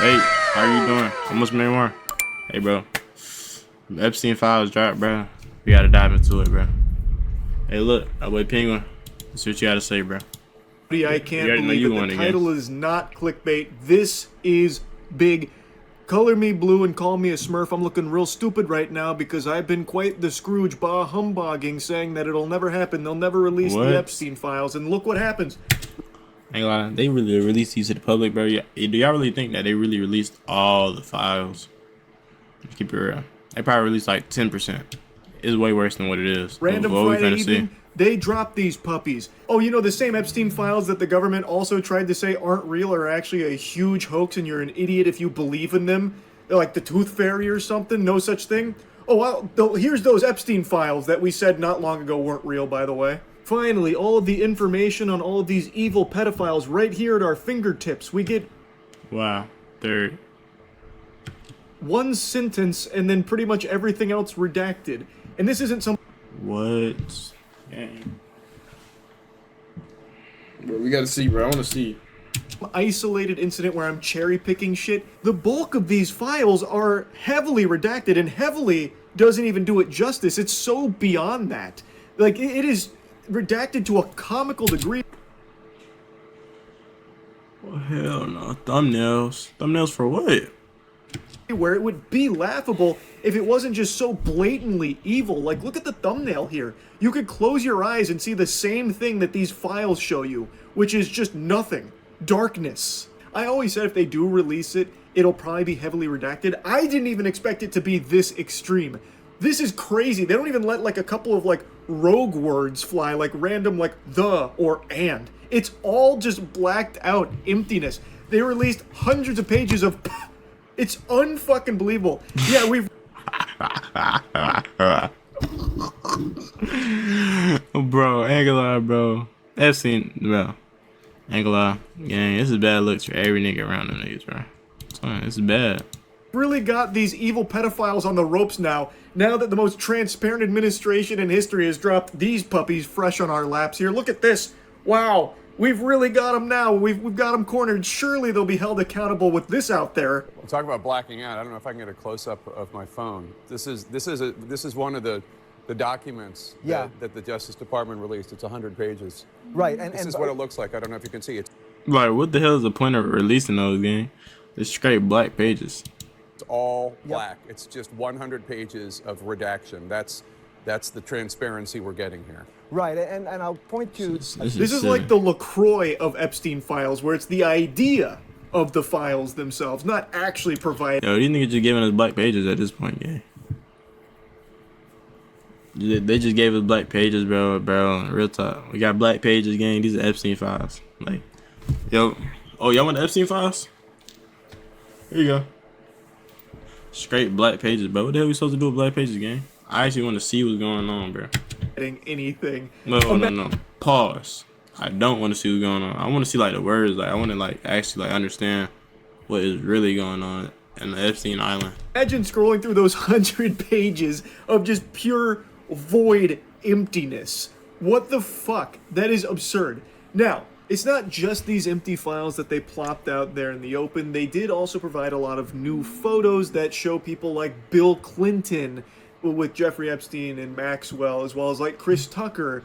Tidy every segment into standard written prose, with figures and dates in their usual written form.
Hey, how you doing? MotionMadeMar. Hey, bro. The Epstein files dropped, bro. We gotta dive into it, bro. Hey, look, our boy Penguin. Let's see what you gotta say, bro. I can't believe it. The title is not clickbait. This is big. Color me blue and call me a smurf. I'm looking real stupid right now because I've been quite the Scrooge bah humbugging, saying that it'll never happen. They'll never release the Epstein files, and look what happens. Ain't gonna lie, they really released these to the public, bro. Do y'all really think that they really released all the files? Keep it real. They probably released like 10%. It's way worse than what it is. Random Friday evening, they dropped these puppies. Oh, you know, the same Epstein files that the government also tried to say aren't real are actually a huge hoax, and you're an idiot if you believe in them. They're like the Tooth Fairy or something, no such thing. Oh, well, here's those Epstein files that we said not long ago weren't real, by the way. Finally, all of the information on all of these evil pedophiles right here at our fingertips. We get... Wow. They're... one sentence and then pretty much everything else redacted. And this isn't some... What? Dang. Bro, we gotta see, bro. I wanna see. Isolated incident where I'm cherry picking shit. The bulk of these files are heavily redacted, and heavily doesn't even do it justice. It's so beyond that. Like, it is redacted to a comical degree. Oh, hell no. Thumbnails. Thumbnails for what? Where it would be laughable if it wasn't just so blatantly evil. Like, look at the thumbnail here. You could close your eyes and see the same thing that these files show you, which is just nothing. Darkness. I always said if they do release it, it'll probably be heavily redacted. I didn't even expect it to be this extreme. This is crazy. They don't even let like a couple of like rogue words fly, like random like the or and. It's all just blacked out emptiness. They released hundreds of pages of... It's unfucking believable. Yeah, we've... Bro, ain't gonna lie, bro. Epstein, bro. Ain't gonna lie. Gang, this is bad looks for every nigga around them niggas, bro. This is bad. Really got these evil pedophiles on the ropes now that the most transparent administration in history has dropped these puppies fresh on our laps here. Look at this. Wow. We've really got them now. We've got them cornered. Surely they'll be held accountable with this out there. We'll talk about blacking out. I don't know if I can get a close-up of my phone. This is one of the documents that the Justice Department released. It's 100 pages. Right, This is what it looks like. I don't know if you can see it. Like, what the hell is the point of releasing those, gang? It's straight black pages. It's all black. It's just 100 pages of redaction. That's the transparency we're getting here. Right, and I'll point to... This is like the LaCroix of Epstein files, where it's the idea of the files themselves, not actually provided. Yo, these niggas just giving us black pages at this point, gang. They just gave us black pages, bro. Real talk. We got black pages, gang. These are Epstein files. Like, yo. Oh, y'all want the Epstein files? Here you go. Straight black pages, bro. What the hell we supposed to do with black pages, gang? I actually want to see what's going on, bro. Anything. No. Pause. I don't want to see what's going on. I want to see like the words. Like I want to like actually like understand what is really going on in the Epstein Island. Imagine scrolling through those 100 pages of just pure void emptiness. What the fuck? That is absurd. Now, it's not just these empty files that they plopped out there in the open. They did also provide a lot of new photos that show people like Bill Clinton with Jeffrey Epstein and Maxwell, as well as like Chris Tucker,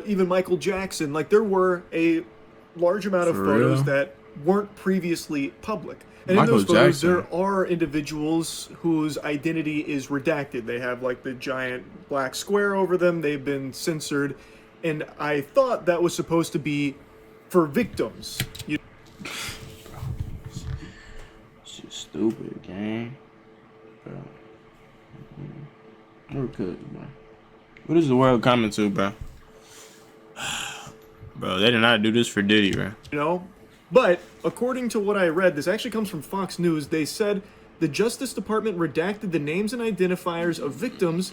even Michael Jackson. Like there were a large amount of photos that weren't previously public. And in those photos, there are individuals whose identity is redacted. They have like the giant black square over them. They've been censored. And I thought that was supposed to be for victims. Bro, it's just stupid, gang. Bro. We're cooked, bro. What is the world coming to, bro? Bro, they did not do this for Diddy, bro. You know? But, according to what I read, this actually comes from Fox News. They said the Justice Department redacted the names and identifiers of victims.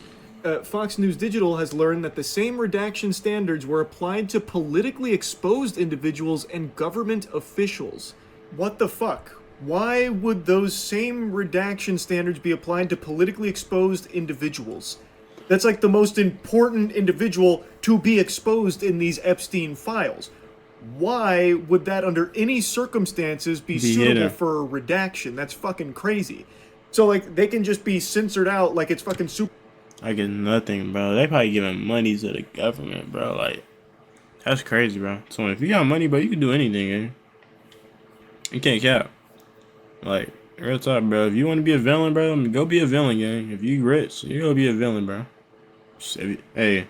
Fox News Digital has learned that the same redaction standards were applied to politically exposed individuals and government officials. What the fuck? Why would those same redaction standards be applied to politically exposed individuals? That's like the most important individual to be exposed in these Epstein files. why would that under any circumstances be suitable hidden. for redaction? That's fucking crazy. So like they can just be censored out like it's fucking super. I get nothing, bro. They probably giving money to the government, bro. Like, that's crazy, bro. So if you got money, bro, you can do anything, eh? You can't cap. Like, real talk, bro. If you want to be a villain, bro, go be a villain, gang. If you rich, you go be a villain, bro. Hey,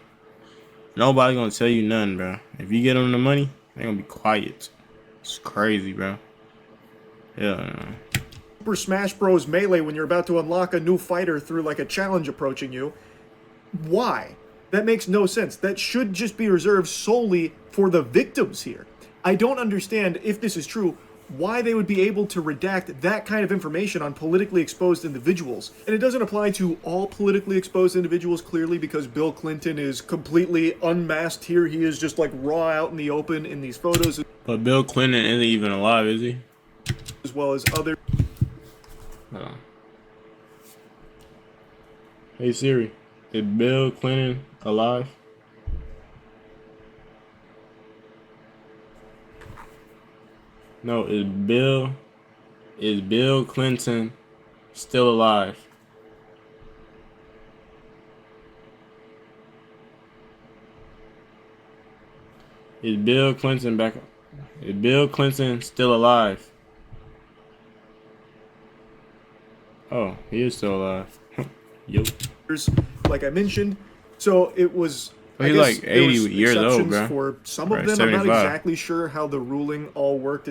nobody gonna tell you nothing, bro. If you get them the money, they gonna be quiet. It's crazy, bro. Yeah. Super Smash Bros. Melee when you're about to unlock a new fighter through like a challenge approaching you. Why? That makes no sense. That should just be reserved solely for the victims here. I don't understand, if this is true, why they would be able to redact that kind of information on politically exposed individuals. And it doesn't apply to all politically exposed individuals, clearly, because Bill Clinton is completely unmasked here. He is just like raw out in the open in these photos. But Bill Clinton isn't even alive, is he? As well as other. Oh. Hey Siri, is Bill Clinton alive? No, is Bill Clinton still alive? Is Bill Clinton back? Is Bill Clinton still alive? Oh, he is still alive. Yup. Like I mentioned, so it was. Well, he's like 80 years old, bro. For some of Right, them, 75. I'm not exactly sure how the ruling all worked.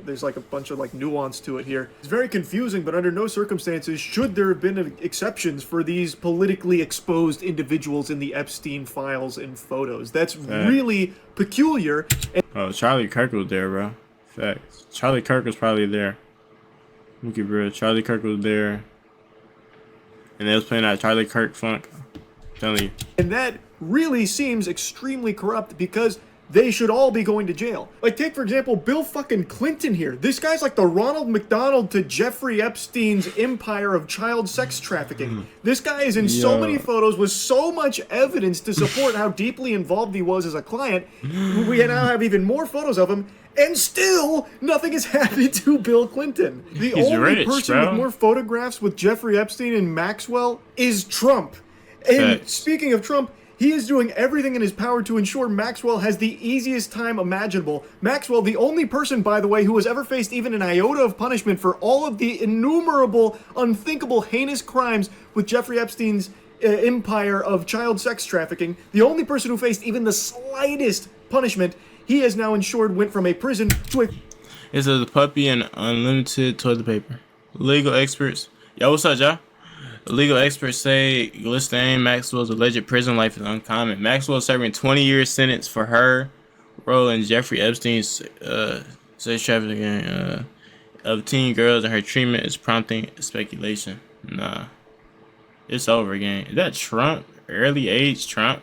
There's like a bunch of like nuance to it here. It's very confusing, but under no circumstances should there have been exceptions for these politically exposed individuals in the Epstein files and photos. That's really peculiar. And Oh, Charlie Kirk was there, bro. Facts. Charlie Kirk was probably there. Look at bro. Charlie Kirk was there. And they was playing that Charlie Kirk funk. I'm telling you. And that really seems extremely corrupt because they should all be going to jail. Like, take, for example, Bill fucking Clinton here. This guy's like the Ronald McDonald to Jeffrey Epstein's empire of child sex trafficking. This guy is in so many photos with so much evidence to support how deeply involved he was as a client. We now have even more photos of him. And still, nothing has happened to Bill Clinton. The He's only rich, person bro. with more photographs with Jeffrey Epstein and Maxwell is Trump. And Facts. speaking of Trump, he is doing everything in his power to ensure Maxwell has the easiest time imaginable. Maxwell, the only person, by the way, who has ever faced even an iota of punishment for all of the innumerable, unthinkable, heinous crimes with Jeffrey Epstein's empire of child sex trafficking, the only person who faced even the slightest punishment, he has now ensured went from a prison to a... It says puppy and unlimited toilet paper. Legal experts. Yo, what's up, y'all? Legal experts say Ghislaine Maxwell's alleged prison life is uncommon. Maxwell serving 20 year sentence for her role in Jeffrey Epstein's sex trafficking of teen girls, and her treatment is prompting speculation. Nah, it's over again. Is that Trump? Early age Trump?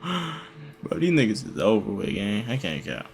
Bro, these niggas is over with, gang. I can't count.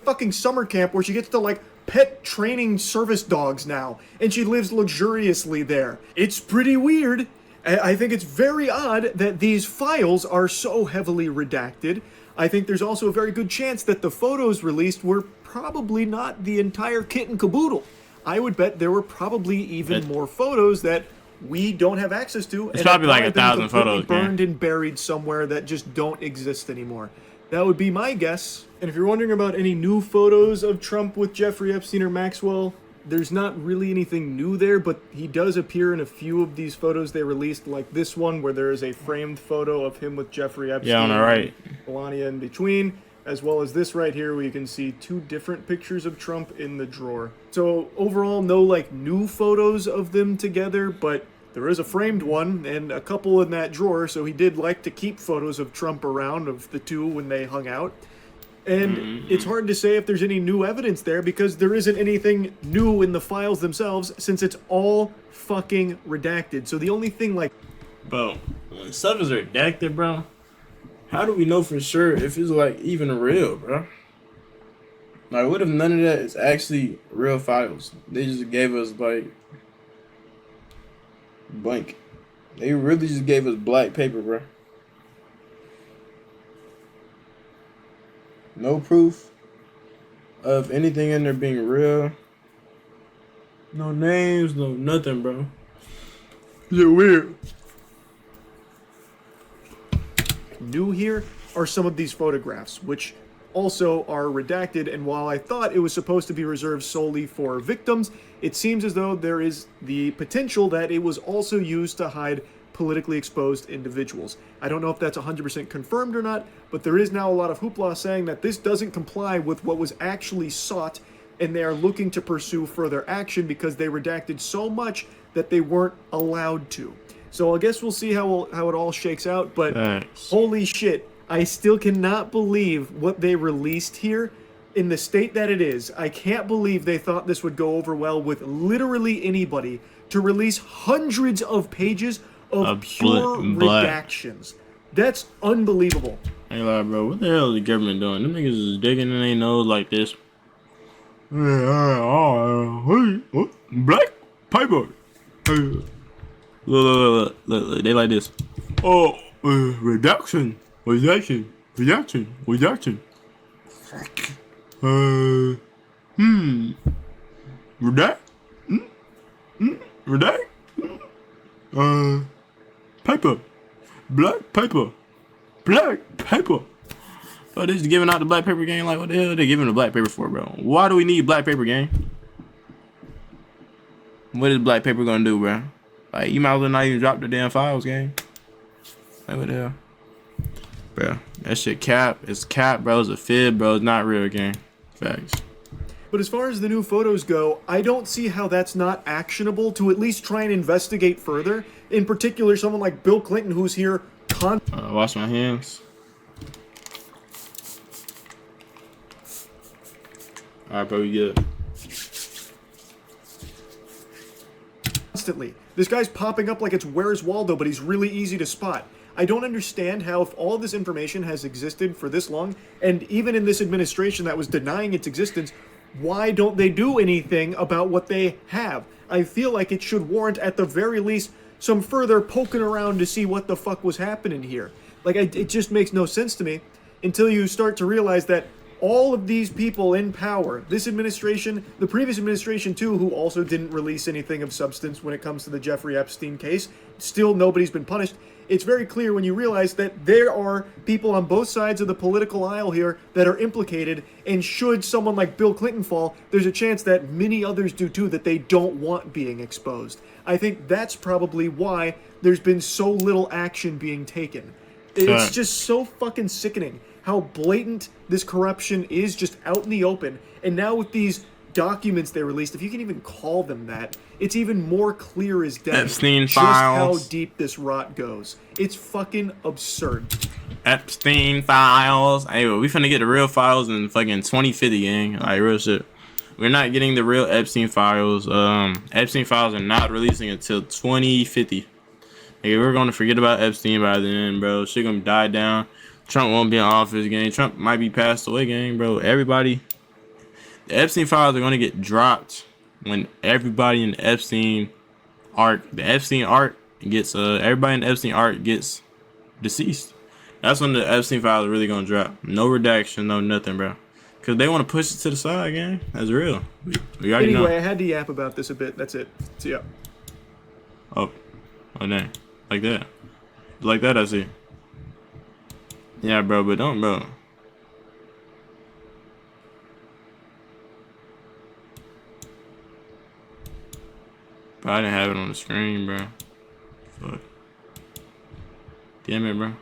fucking summer camp where she gets to like pet training service dogs now, and she lives luxuriously there. It's pretty weird. I think it's very odd that these files are so heavily redacted. I think there's also a very good chance that the photos released were probably not the entire kit and caboodle. I would bet there were probably even more photos that we don't have access to. It's probably like 1,000 photos, burned and buried somewhere that just don't exist anymore. That would be my guess. And if you're wondering about any new photos of Trump with Jeffrey Epstein or Maxwell, there's not really anything new there, but he does appear in a few of these photos they released, like this one where there is a framed photo of him with Jeffrey Epstein. Yeah, on the right. And Melania in between, as well as this right here where you can see two different pictures of Trump in the drawer. So overall, no like new photos of them together, but there is a framed one and a couple in that drawer, so he did like to keep photos of Trump around, of the two when they hung out. And it's hard to say if there's any new evidence there because there isn't anything new in the files themselves since it's all fucking redacted. So the only thing like... Bro, when stuff is redacted, bro, how do we know for sure if it's like even real, bro? Like, what if none of that is actually real files? They just gave us like blank. They really just gave us black paper, bro. No proof of anything in there being real. No names, no nothing, bro. It's weird. New here are some of these photographs, which also are redacted, and while I thought it was supposed to be reserved solely for victims, it seems as though there is the potential that it was also used to hide politically exposed individuals. I don't know if that's 100% confirmed or not, but there is now a lot of hoopla saying that this doesn't comply with what was actually sought, and they are looking to pursue further action because they redacted so much that they weren't allowed to. So I guess we'll see how it all shakes out, but Thanks. Holy shit, I still cannot believe what they released here in the state that it is. I can't believe they thought this would go over well with literally anybody to release hundreds of pages of pure redactions. That's unbelievable. Hey, like, bro, what the hell is the government doing? Them niggas is digging in their nose like this. Black paper. Look, they like this. Oh, reduction. Redact. Redact. Paper. Black paper. Black paper. Oh, this is giving out the black paper gang. Like, what the hell are they giving the black paper for, bro? Why do we need black paper gang? What is black paper gonna do, bro? Like, you might as well not even drop the damn files, gang. Like, what the hell? Bro, that shit cap. It's cap, bro. It's a fib, bro. It's not real, gang. Facts. But as far as the new photos go, I don't see how that's not actionable to at least try and investigate further. In particular, someone like Bill Clinton, who's here Wash my hands. Alright, bro, we good. constantly. This guy's popping up like it's Where's Waldo, but he's really easy to spot. I don't understand how, if all of this information has existed for this long, and even in this administration that was denying its existence, why don't they do anything about what they have? I feel like it should warrant, at the very least, some further poking around to see what the fuck was happening here. Like, it just makes no sense to me until you start to realize that all of these people in power, this administration, the previous administration too, who also didn't release anything of substance when it comes to the Jeffrey Epstein case, still nobody's been punished. It's very clear when you realize that there are people on both sides of the political aisle here that are implicated, and should someone like Bill Clinton fall, there's a chance that many others do too that they don't want being exposed. I think that's probably why there's been so little action being taken. It's just so fucking sickening how blatant this corruption is, just out in the open. And now with these documents they released, if you can even call them that, it's even more clear as day Epstein just files. how deep this rot goes. It's fucking absurd. Epstein files. Hey, we finna get the real files in fucking 2050, gang. Like, real shit. We're not getting the real Epstein files. Epstein files are not releasing until 2050. Hey, we're gonna forget about Epstein by then, bro. Shit gonna die down. Trump won't be in office, gang. Trump might be passed away, gang, bro. Everybody, the Epstein files are gonna get dropped when everybody in the Epstein arc, gets everybody in the Epstein arc gets deceased. That's when the Epstein files are really gonna drop. No redaction, no nothing, bro. Cause they want to push it to the side, gang. That's real. We already know. Anyway, I had to yap about this a bit. That's it. See ya. Oh dang, like that, I see. Yeah, bro, but don't, bro. But I didn't have it on the screen, bro. Fuck. Damn it, bro.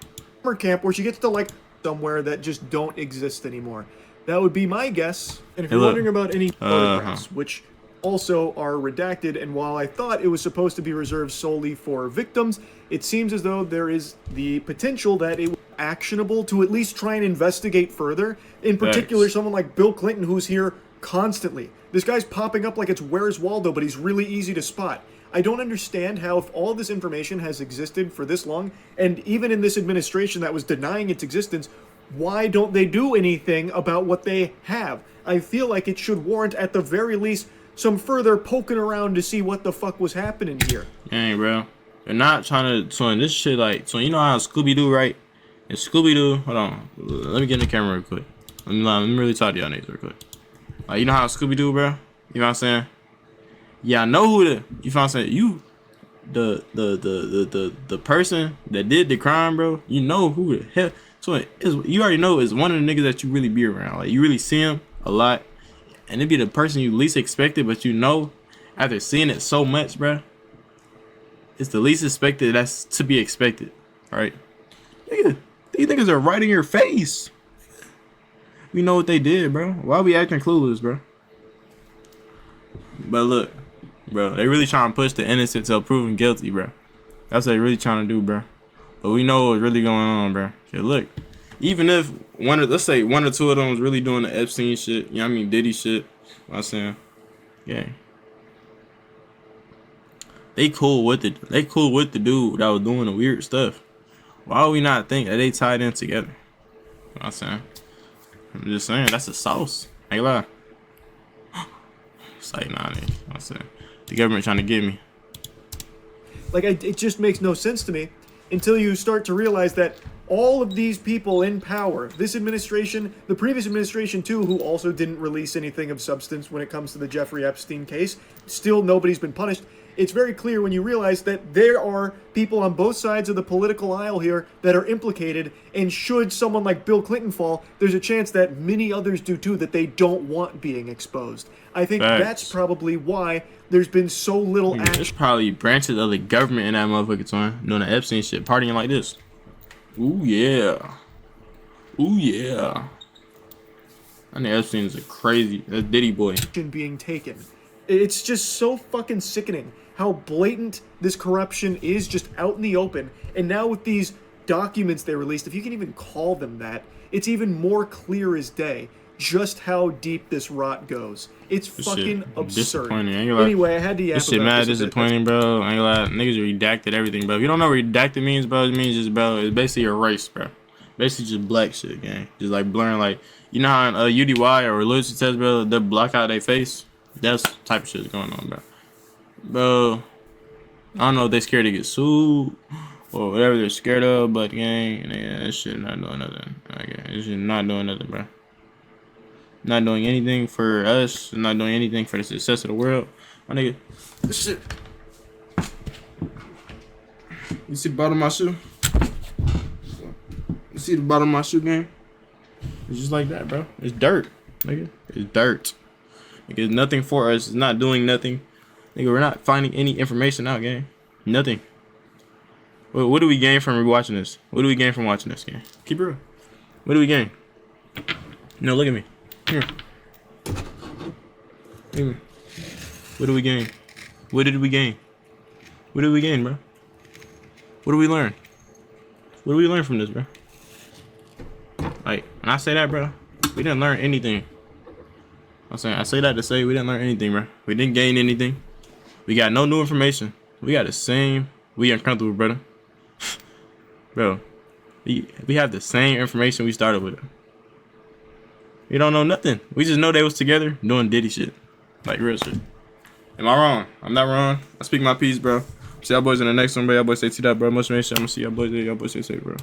Summer camp where she gets to, like, somewhere that just don't exist anymore. That would be my guess. And if you're wondering about any photographs, which also are redacted, and while I thought it was supposed to be reserved solely for victims, it seems as though there is the potential that it was actionable to at least try and investigate further. In particular, someone like Bill Clinton, who's here constantly. This guy's popping up like it's Where's Waldo, but he's really easy to spot. I don't understand how, if all this information has existed for this long, and even in this administration that was denying its existence, why don't they do anything about what they have? I feel like it should warrant, at the very least, some further poking around to see what the fuck was happening here. Dang, bro. They're not trying to, so in this shit, like, so you know how Scooby-Doo, right? And Scooby-Doo, hold on. Let me get in the camera real quick. Let me really talk to y'all niggas real quick. Like, you know how Scooby Doo, bro? You know what I'm saying? Yeah, I know who the. You know what I'm saying? You, the person that did the crime, bro. You know who the hell. So you already know is one of the niggas that you really be around. Like, you really see him a lot, and it be the person you least expected, but you know, after seeing it so much, bro, it's the least expected that's to be expected, right? Nigga, these niggas are right in your face. We know what they did, bro. Why we acting clueless, bro? But look, bro, they really trying to push the innocent till proven guilty, bro. That's what they really trying to do, bro. But we know what's really going on, bro. Okay, look, even if let's say one or two of them was really doing the Epstein shit, you know what I mean, Diddy shit, I'm saying, yeah. They cool with it. They cool with the dude that was doing the weird stuff. Why would we not think that they tied in together? You know what I'm saying? I'm just saying, that's a sauce. Ain't lie. It's like, nah, nigga. I'm saying, the government trying to get me. Like, it just makes no sense to me until you start to realize that all of these people in power, this administration, the previous administration too, who also didn't release anything of substance when it comes to the Jeffrey Epstein case, still nobody's been punished. It's very clear when you realize that there are people on both sides of the political aisle here that are implicated, and should someone like Bill Clinton fall, there's a chance that many others do too that they don't want being exposed. I think that's probably why there's been so little action. There's probably branches of the government in that motherfucker time doing the Epstein shit, partying like this. Ooh yeah. Ooh yeah. I think Epstein is a crazy, that's Diddy boy. Being taken. It's just so fucking sickening how blatant this corruption is, just out in the open. And now with these documents they released, if you can even call them that, it's even more clear as day just how deep this rot goes. It's fucking absurd. Anyway, I had to yap this shit mad disappointing, bro. I ain't gonna lie. Niggas redacted everything, bro. If you don't know what redacted means, bro, it means just, bro, it's basically erase, bro. Basically just black shit, gang. Just like blurring, like, you know how in UDY or religious test, bro, they block out their face? That's the type of shit going on, bro. Bro, I don't know if they scared to get sued or whatever they're scared of, but gang, yeah, this shit not doing nothing. Okay, this shit not doing nothing, bro. Not doing anything for us, not doing anything for the success of the world. My nigga, this shit. You see the bottom of my shoe? You see the bottom of my shoe, gang? It's just like that, bro. It's dirt, nigga. It's dirt. Nigga, it's nothing for us. It's not doing nothing. Nigga, we're not finding any information out, gang. Nothing. What do we gain from watching this? What do we gain from watching this, gang? Keep it real. What do we gain? No, look at me. Here. Here. What do we gain? What did we gain? What did we gain, bro? What do we learn? What do we learn from this, bro? Like, when I say that, bro, we didn't learn anything. I say that to say we didn't learn anything, bro. We didn't gain anything. We got no new information. We got the same. We uncomfortable, brother. Bro, we have the same information we started with. We don't know nothing. We just know they was together doing Diddy shit. Like real shit. Am I wrong? I'm not wrong. I speak my piece, bro. See y'all boys in the next one, bro. Y'all boys stay to that, bro. MotionMadeMar. I'm gonna see y'all boys there. Y'all boys stay safe, bro.